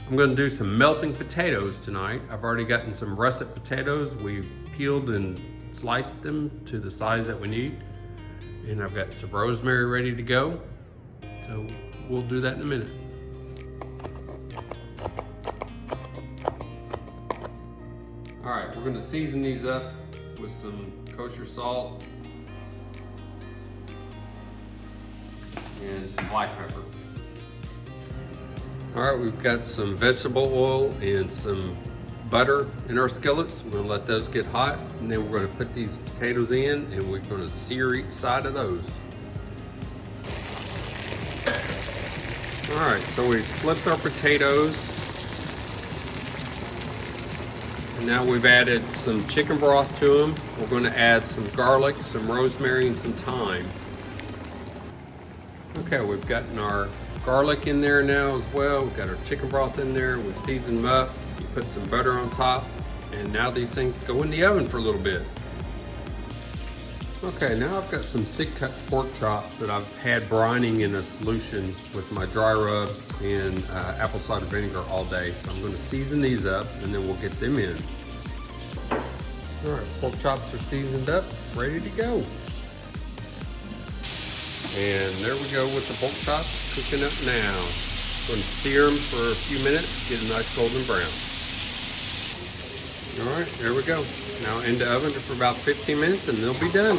I'm gonna do some melting potatoes tonight. I've already gotten some russet potatoes. We've peeled and sliced them to the size that we need. And I've got some rosemary ready to go. So we'll do that in a minute. All right, we're gonna season these up with some kosher salt and some black pepper. All right, we've got some vegetable oil and some butter in our skillets. We're gonna let those get hot, and then we're gonna put these potatoes in, and we're gonna sear each side of those. All right, so we flipped our potatoes. And now we've added some chicken broth to them. We're gonna add some garlic, some rosemary, and some thyme. Okay, we've gotten our garlic in there now as well. We've got our chicken broth in there. We've seasoned them up. We put some butter on top. And now these things go in the oven for a little bit. Okay, now I've got some thick cut pork chops that I've had brining in a solution with my dry rub and apple cider vinegar all day. So I'm gonna season these up and then we'll get them in. All right, pork chops are seasoned up, ready to go. And there we go with the pork chops cooking up now. Going to sear them for a few minutes, get a nice golden brown. All right, there we go. Now in the oven for about 15 minutes and they'll be done.